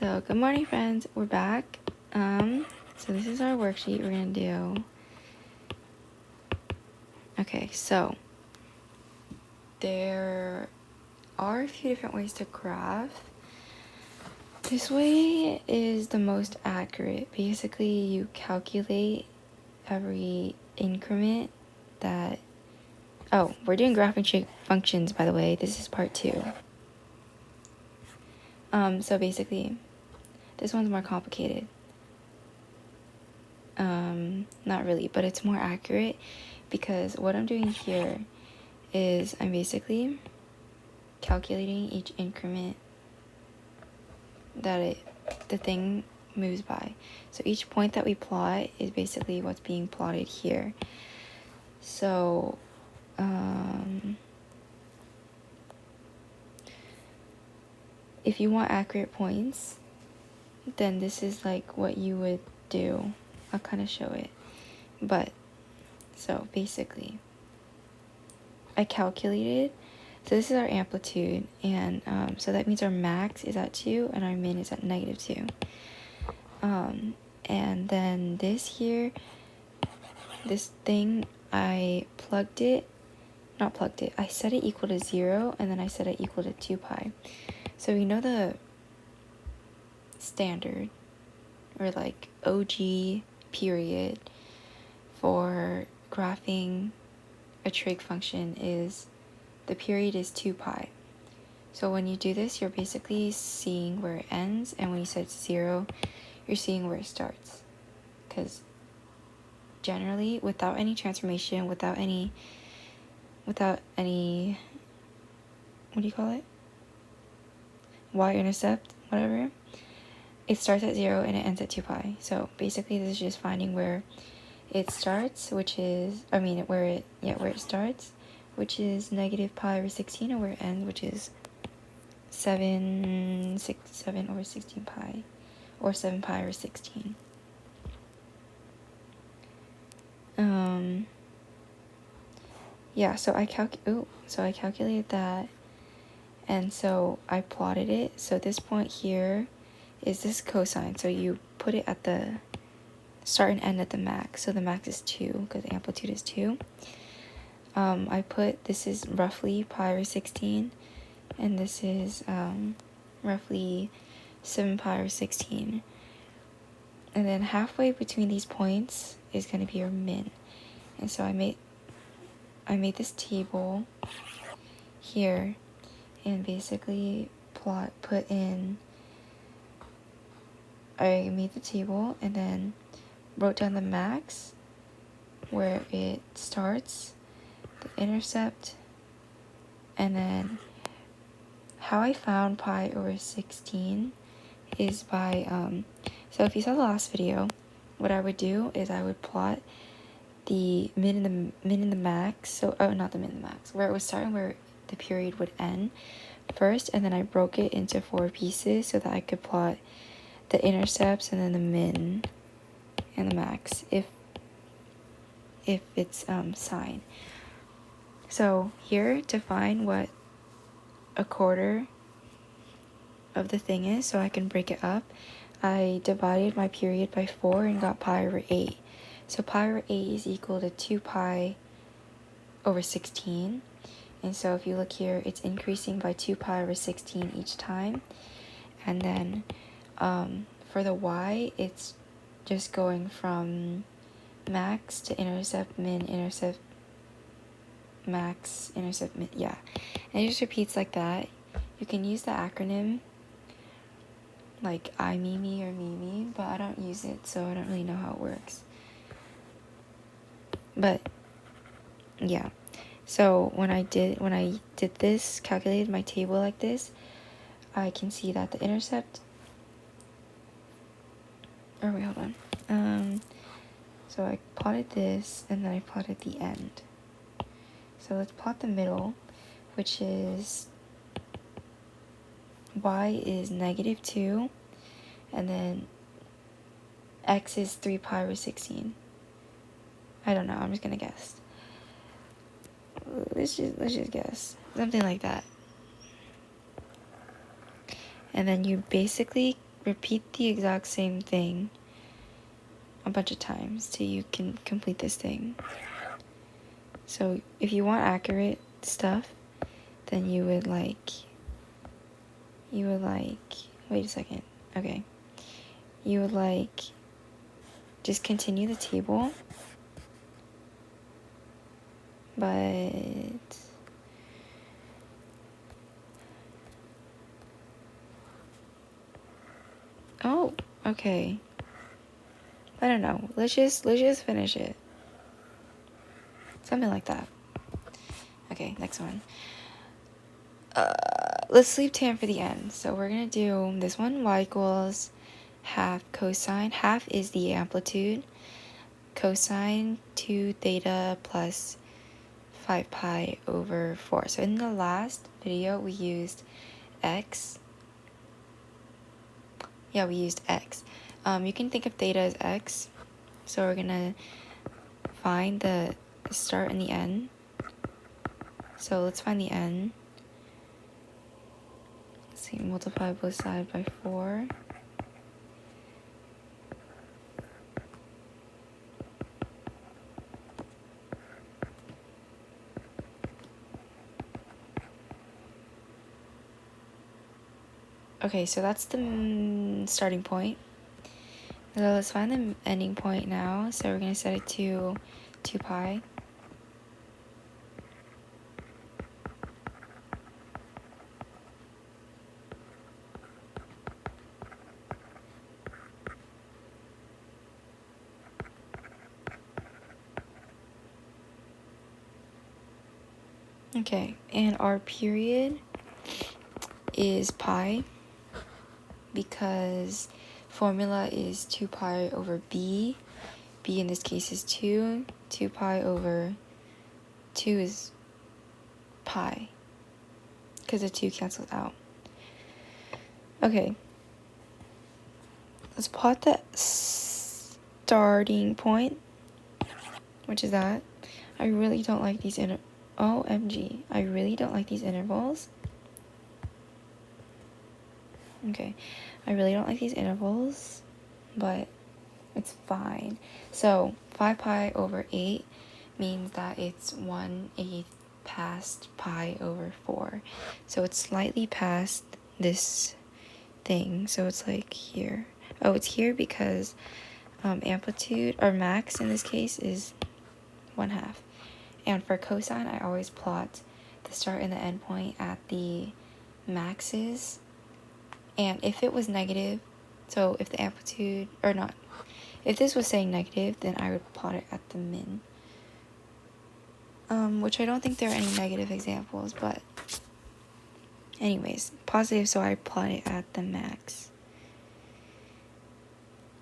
So good morning, friends. We're back. So this is our worksheet we're gonna do. Okay, so there are a few different ways to graph. This way is the most accurate. Basically, you calculate every increment that... Oh, we're doing graphing trig functions, by the way. This is part 2. So basically, this one's more complicated. Not really, but it's more accurate because what I'm doing here is I'm basically calculating each increment that the thing moves by. So each point that we plot is basically what's being plotted here. So if you want accurate points, then this is like what you would do. I'll kind of show it. But so basically I calculated, so this is our amplitude, and so that means our max is at 2 and our min is at -2. And then this here, this thing, I I set it equal to 0, and then I set it equal to 2 pi. So we know the standard, or like OG period, for graphing a trig function is the period is 2 pi. So when you do this, you're basically seeing where it ends, and when you set 0, you're seeing where it starts. Because generally, without any transformation, without any, what do you call it? Y-intercept, whatever. It starts at 0 and it ends at 2 pi. So basically, this is just finding where it starts, which is, where it starts, which is -pi/16, and where it ends, which is 7/16 pi, or 7 pi/16. Yeah, so I calculated that, and so I plotted it. So this point here is this cosine, so you put it at the start and end at the max. So the max is 2 because the amplitude is 2. I put, this is roughly pi/16, and this is roughly 7 pi/16. And then halfway between these points is going to be your min. And so I made this table here, and basically I made the table and then wrote down the max, where it starts, the intercept, and then how I found pi/16 is by, so if you saw the last video, what I would do is I would plot the min and the max, so, not the min and the max, where it would start and where the period would end first, and then I broke it into 4 pieces so that I could plot the intercepts and then the min and the max if it's sine. So here, to find what a quarter of the thing is, so I can break it up, I divided my period by 4 and got pi/8. So pi/8 is equal to 2 pi/16. And so if you look here, it's increasing by 2 pi/16 each time. And then for the y, it's just going from max to intercept, min, intercept, max, intercept, min, yeah. And it just repeats like that. You can use the acronym like IMEME or MIME, but I don't use it, so I don't really know how it works. But yeah, so when I did this, calculated my table like this, I can see that the intercept, or wait, hold on. So I plotted this, and then I plotted the end. So let's plot the middle, which is y is -2, and then x is 3 pi/16. I don't know, I'm just gonna guess. Let's just guess. Something like that. And then you basically repeat the exact same thing a bunch of times till you can complete this thing. So if you want accurate stuff, then you would like, wait a second, okay. You would like, just continue the table, but oh, okay. I don't know. Let's just finish it. Something like that. Okay, next one. Let's leave tan for the end. So we're gonna do this one. Y equals half cosine. Half is the amplitude. Cosine 2 theta plus 5 pi over 4. So in the last video we used x. Yeah, we used x. You can think of theta as x. So we're gonna find the start and the end. So let's find the end. Let's see, multiply both sides by 4. Okay, so that's the starting point. So let's find the ending point now. So we're going to set it to 2 pi. Okay, and our period is pi because formula is 2 pi over b. B in this case is 2. 2 pi over 2 is pi because the 2 cancels out. Okay, let's plot the starting point, which is that. I really don't like these OMG, I really don't like these intervals. Okay, I really don't like these intervals, but it's fine. So 5 pi over 8 means that it's 1/8 past pi over 4. So it's slightly past this thing. So it's like here. Oh, it's here because amplitude, or max in this case, is 1/2. And for cosine, I always plot the start and the end point at the maxes. And if it was negative, so if the amplitude, or not, if this was saying negative, then I would plot it at the min. Which I don't think there are any negative examples, but anyways, positive, so I plot it at the max.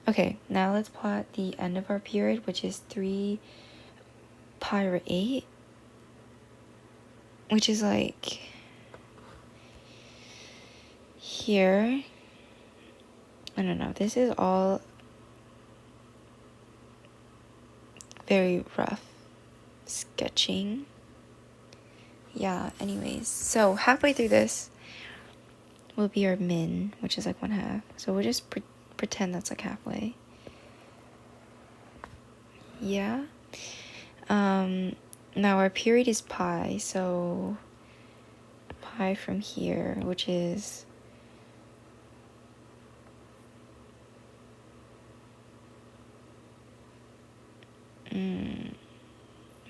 Okay, now let's plot the end of our period, which is 3 pi over 8, which is like here. I don't know, this is all very rough sketching. Yeah, anyways, so halfway through this will be our min, which is like 1/2. So we'll just pretend that's like halfway. Yeah. Now our period is pi, so pi from here, which is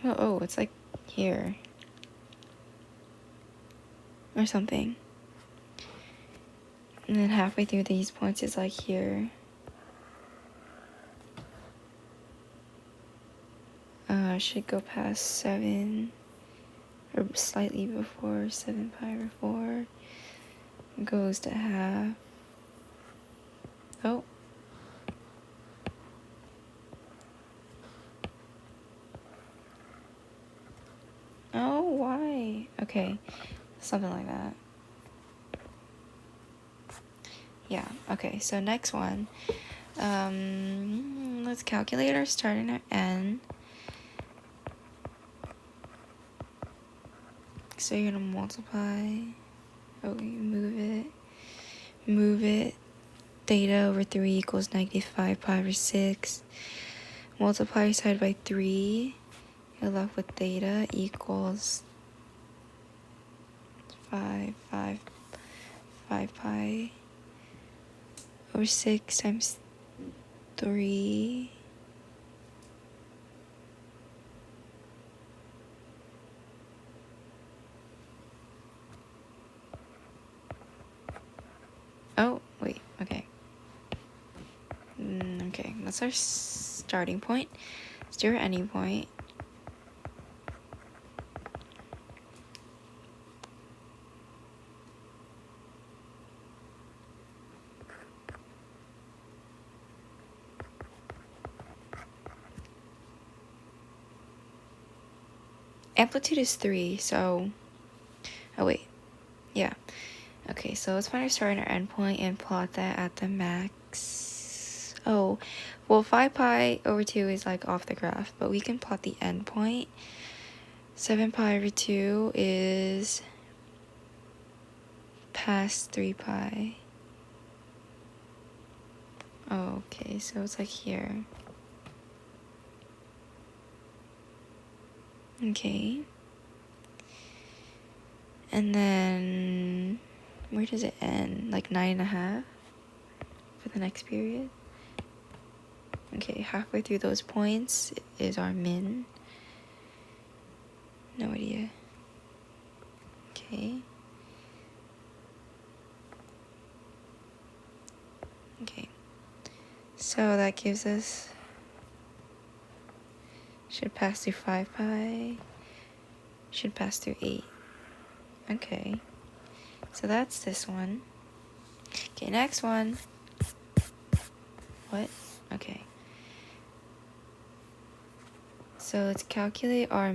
oh, it's like here or something. And then halfway through these points is like here. Should go past 7, or slightly before 7 pi over 4. Goes to half. Oh. Oh, why? Okay, something like that. Yeah, okay, so next one. Let's calculate our start and our end. So you're gonna multiply. Oh, you move it theta over 3 equals negative 5 pi over 6. Multiply your side by 3. You're left with theta equals 5 pi over 6 times 3. Oh, wait, okay. Okay, that's our starting point. Let's do our ending point. Amplitude is 3, so... Oh, wait. Yeah. Okay, so let's find our start and our end point and plot that at the max. Oh, well, 5 pi over 2 is like off the graph, but we can plot the end point. 7 pi over 2 is past 3 pi. Oh, okay, so it's like here. Okay. And then, where does it end? Like 9.5 for the next period? Okay, halfway through those points is our min. No idea. Okay. Okay. So that gives us, should pass through 5 pi, should pass through 8. Okay. So that's this one. Okay, next one. What? Okay. So let's calculate our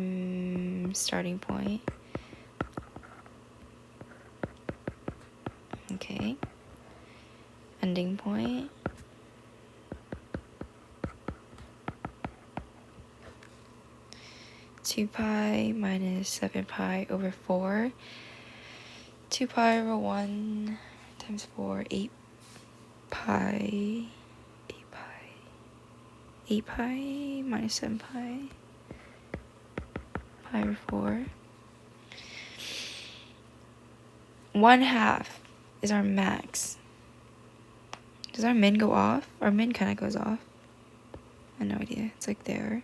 starting point. Okay. Ending point. Two pi minus 7 pi over 4. 2 pi over 1 times 4, 8 pi. 8 pi minus 7 pi. Pi over 4. 1/2 is our max. Does our min go off? Our min kind of goes off. I have no idea. It's like there.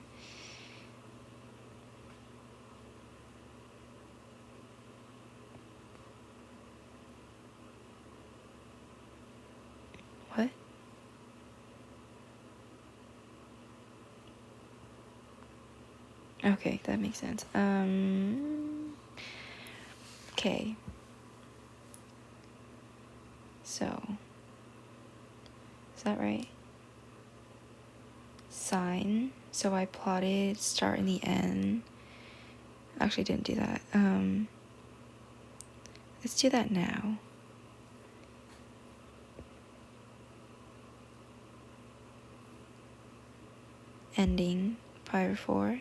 What? Okay, that makes sense. Okay. So, is that right? Sine. So I plotted start and the end. Actually, didn't do that. Let's do that now. Ending pi over 4.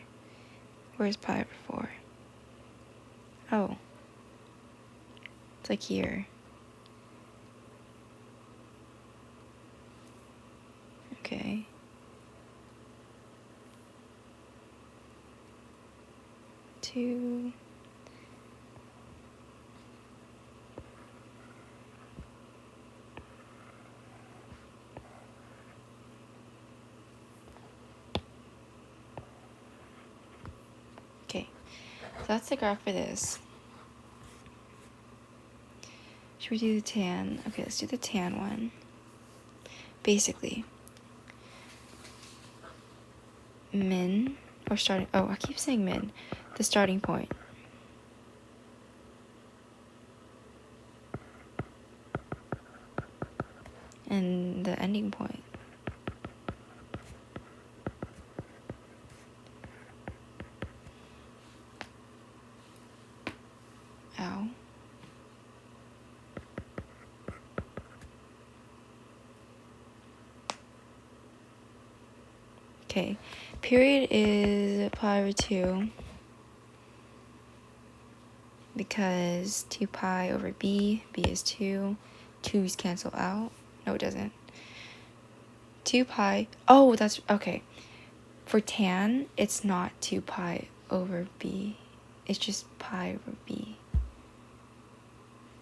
Where's pi over 4? Oh. It's like here. Okay. Two. Okay. So that's the graph for this. Should we do the tan? Okay, let's do the tan one. Basically, min, or starting, oh, I keep saying min, the starting point. And the ending point. Ow. Okay, period is pi over 2 because 2 pi over b is 2. 2's cancel out. No, it doesn't. 2 pi. Oh, that's okay. For tan, it's not 2 pi over b. It's just pi over b.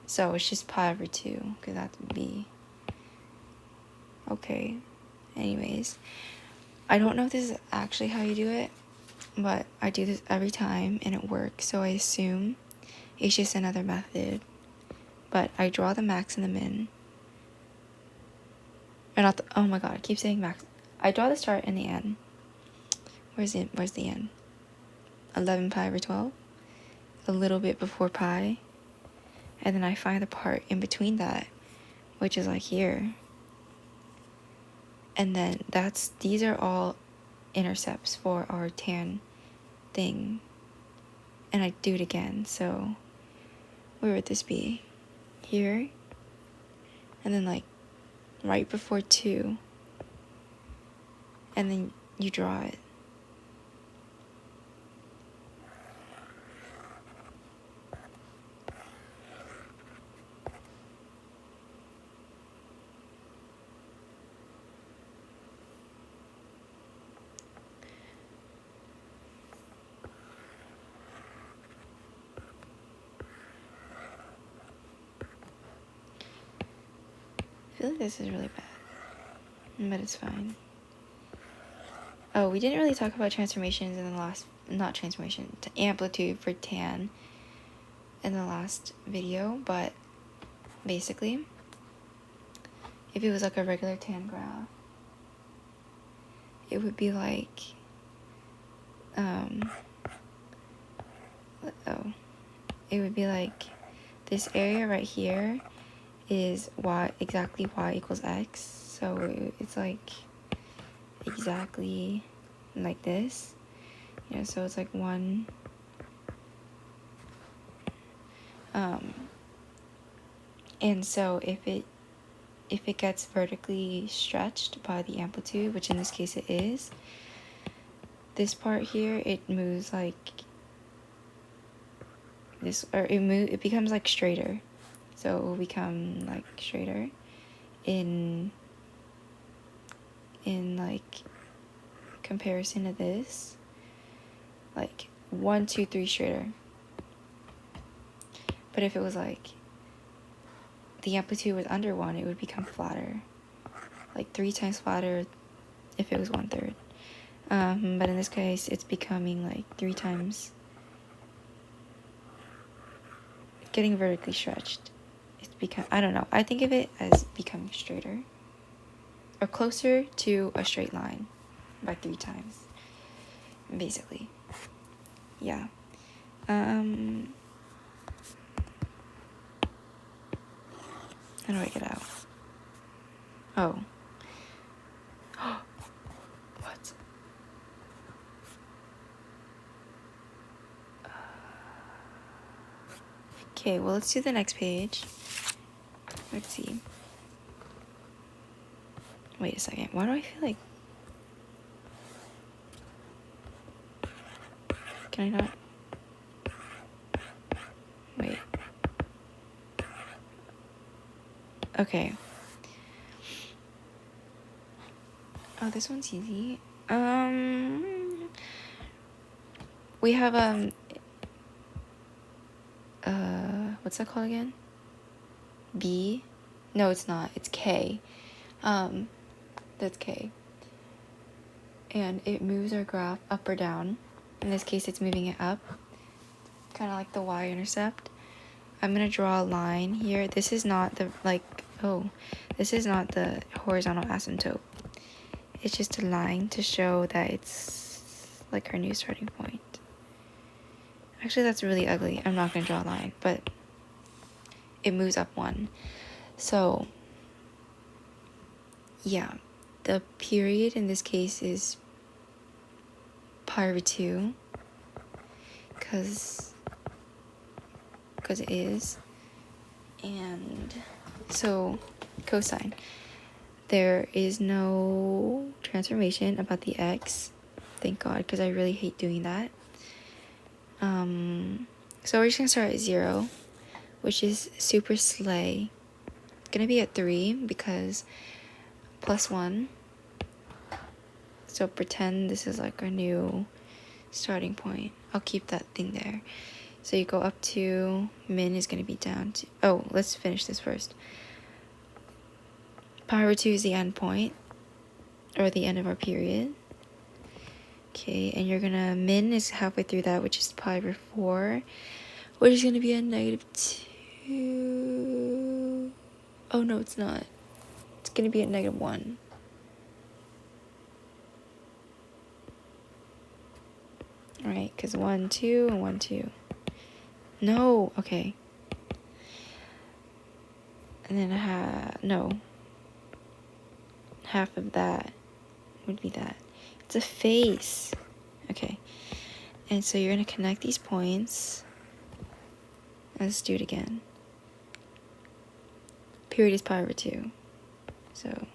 So it's just pi over 2, because that's b. Okay. Anyways, I don't know if this is actually how you do it, but I do this every time and it works, so I assume it's just another method. But I draw the max and the min. Or not the, oh my god, I keep saying max. I draw the start and the end. Where's the end? 11 pi over 12. A little bit before pi. And then I find the part in between that, which is like here. And then these are all intercepts for our tan thing. And I do it again, so where would this be? Here. And then like right before 2. And then you draw it. I feel like this is really bad, but it's fine. Oh, we didn't really talk about transformations in the last, not transformation, amplitude for tan in the last video, but basically, if it was like a regular tan graph, it would be like, it would be like this area right here is exactly y equals x, so it's like exactly like this, so it's like 1, and so if it gets vertically stretched by the amplitude, which in this case it is, this part here, it moves like this, or it becomes like straighter. So it will become like straighter in like comparison to this, like 1, 2, 3 straighter. But if it was like the amplitude was under 1, it would become flatter, like 3 times flatter if it was 1/3. But in this case, it's becoming like 3 times, getting vertically stretched. I don't know, I think of it as becoming straighter or closer to a straight line by 3 times, basically. Yeah. How do I get out? Oh. What? Okay, well, let's do the next page. Let's see. Wait a second. Why do I feel like... Can I not? Wait. Okay. Oh, this one's easy. We have, what's that called again? B? No, it's not. It's K. That's K. And it moves our graph up or down. In this case, it's moving it up. Kind of like the y-intercept. I'm going to draw a line here. This is not the, this is not the horizontal asymptote. It's just a line to show that it's like our new starting point. Actually, that's really ugly. I'm not going to draw a line, but it moves up 1. So, yeah, the period in this case is pi over 2, because it is. And so, cosine. There is no transformation about the x. Thank God, because I really hate doing that. So we're just going to start at 0, which is super slay. It's going to be at 3 because plus 1 So pretend this is like a new starting point. I'll keep that thing there. So you go up to, min is going to be down to, oh, let's finish this first. Pi over 2 is the end point, or the end of our period. Okay, and you're gonna, min is halfway through that, which is pi over 4, which is gonna be a -2. Oh no, it's not. It's gonna be a -1. Alright, because 1, 2, and 1, 2. No, okay. And then half of that would be that. It's a face. Okay. And so you're going to connect these points. Let's do it again. Period is pi over 2. So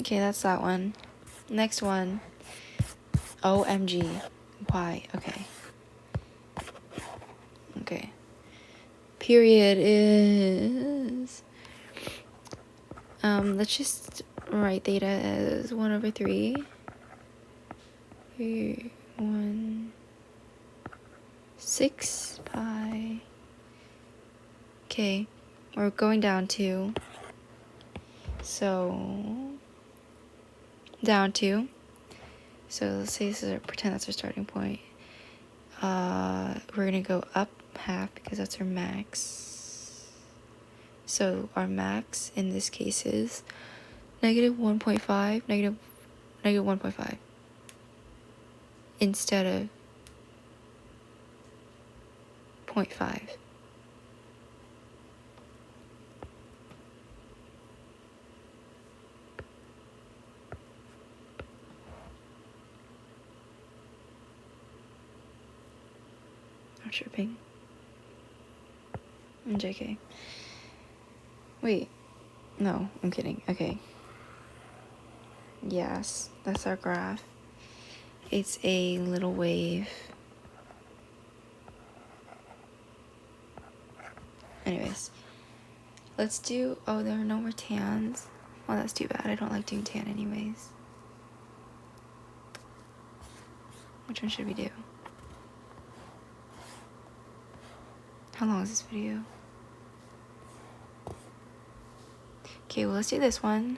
okay, that's that one. Next one. OMG. Why? Okay. Okay. Period is... let's just write theta as 1 over 3. 1, 6 pi. Okay. We're going down 2. So... down 2. So let's say this is pretend that's our starting point. We're gonna go up half because that's our max. So our max in this case is -1.5, negative 1.5 instead of 0.5. I'm tripping. JK. Wait. No, I'm kidding. Okay. Yes, that's our graph. It's a little wave. Anyways. Let's do... oh, there are no more tans. Oh, that's too bad. I don't like doing tan anyways. Which one should we do? How long is this video? Okay, well, let's do this one.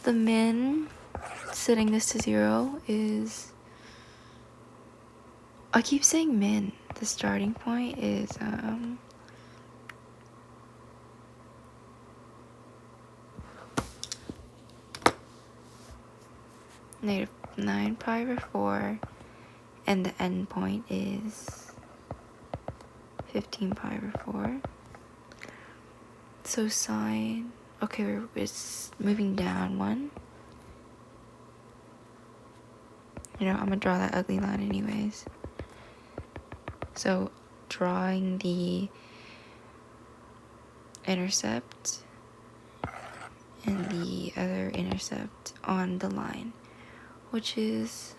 The min, setting this to 0, is... I keep saying min. The starting point is, -9 pi over 4, and the end point is 15 pi over 4. So sine... okay, we're just moving down 1. You know, I'm gonna draw that ugly line anyways. So drawing the intercept and the other intercept on the line, which is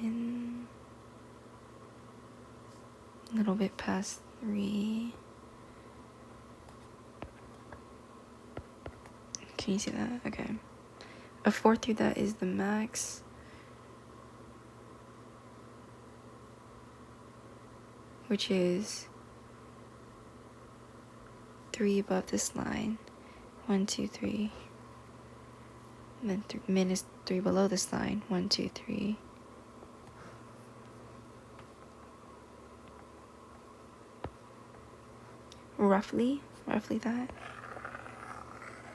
min, a little bit past 3. Can you see that? Okay. A 4 through that is the max. Which is 3 above this line. 1, 2, 3. And then min is 3 below this line. 1, 2, 3. Roughly that.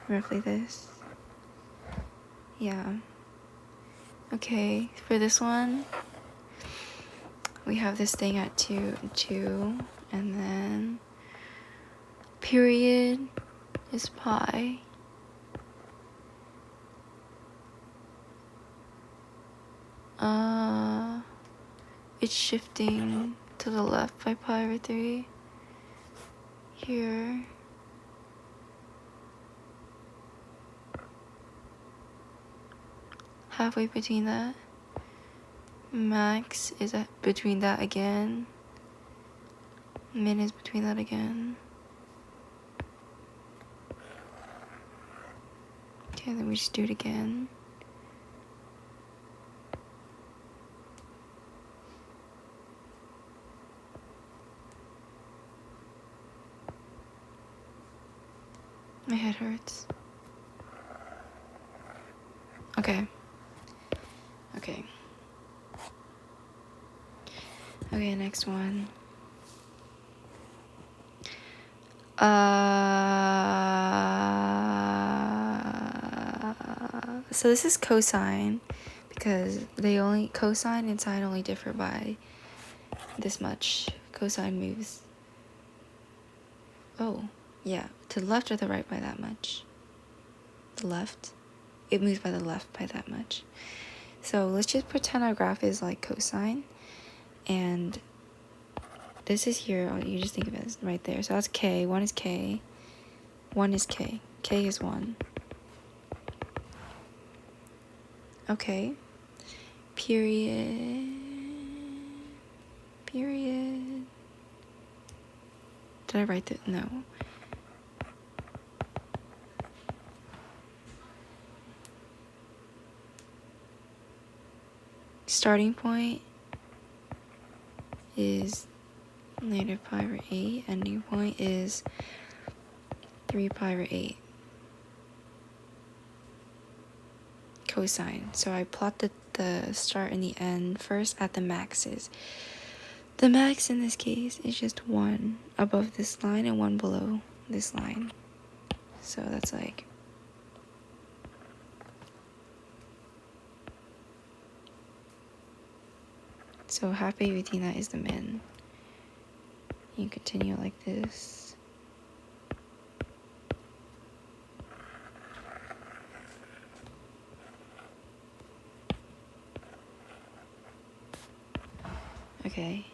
Roughly this. Yeah. Okay, for this one, we have this thing at 2, and then period is pi. It's shifting to the left by pi over 3. Here. Halfway between that. Max is between that again. Min is between that again. Okay, then we just do it again. My head hurts. Okay. Okay, next one. So this is cosine, because cosine and sine only differ by this much. Cosine moves, to the left or the right by that much. The left. It moves by the left by that much. So let's just pretend our graph is like cosine, and this is here. You just think of it as right there. So that's k. 1 is k. 1 is k. K is 1. Okay. Period. Did I write that? No. Starting point is negative pi over 8. Ending point is 3 pi over 8. Cosine. So I plotted the start and the end first at the maxes. The max in this case is just 1 above this line and 1 below this line. So that's like halfway between that is the min. You continue like this. Okay.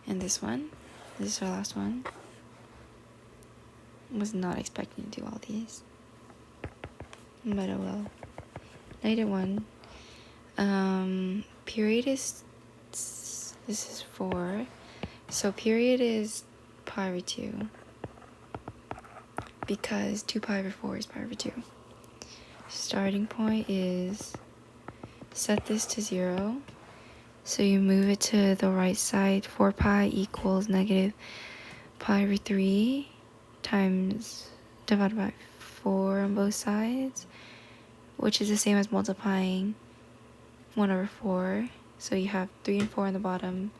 And this one. This is our last one. Was not expecting to do all these. But oh well. -1. Period is, this is 4. So period is pi over 2. Because 2 pi over 4 is pi over 2. Starting point is, set this to 0. So you move it to the right side. 4 pi equals negative pi over 3 times divided by 4 on both sides, which is the same as multiplying 1 over 4. So you have 3 and 4 on the bottom,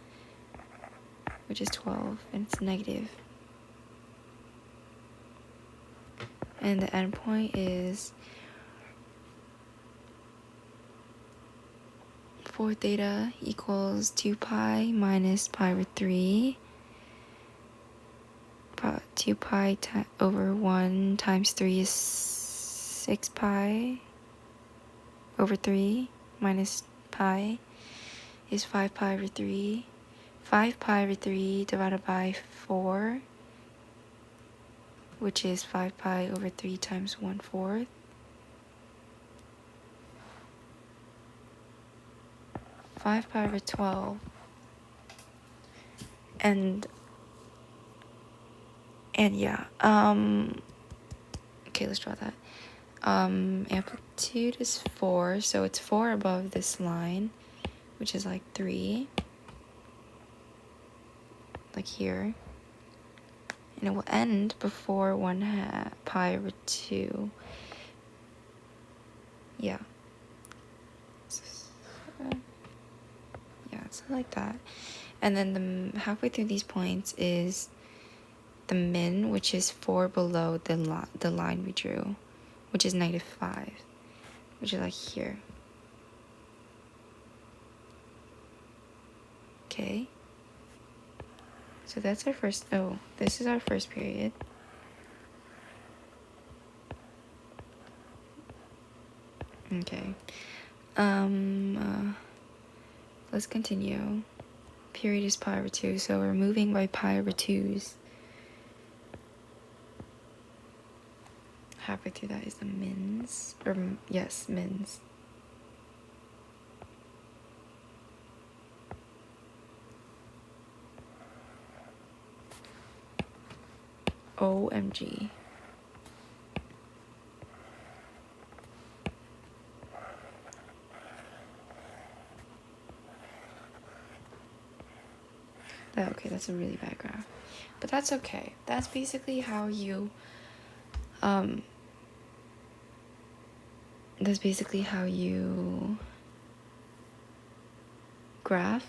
which is 12, and it's negative. And the endpoint is 4 theta equals 2 pi minus pi over 3. 2 pi over 1 times 3 is 6 pi over 3 minus pi is 5 pi over 3. 5 pi over 3 divided by 4, which is 5 pi over 3 times 1/4. 5 pi over 12. And yeah, okay, let's draw that. Amplitude is 4, so it's 4 above this line, which is like 3, like here, and it will end before 1/2 pi over 2. Yeah, so like that. And then the halfway through these points is the min, which is 4 below the line we drew, which is -5, which is like here. Okay. So that's our first, oh, this is our first period. Okay. Let's continue. Period is pi over 2, so we're moving by pi over 2's. Halfway through that is the mins, or yes, mins. OMG. Okay, that's a really bad graph. But that's okay. That's basically how you, graph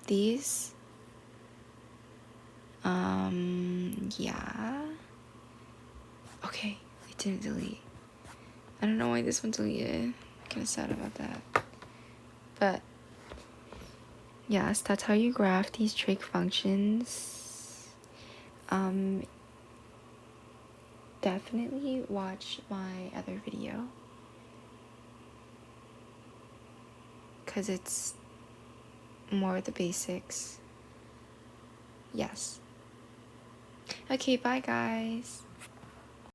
these. Yeah. Okay, it didn't delete. I don't know why this one deleted. I'm kind of sad about that. But yes, that's how you graph these trig functions. Definitely watch my other video, because it's more of the basics. Yes. Okay, bye guys.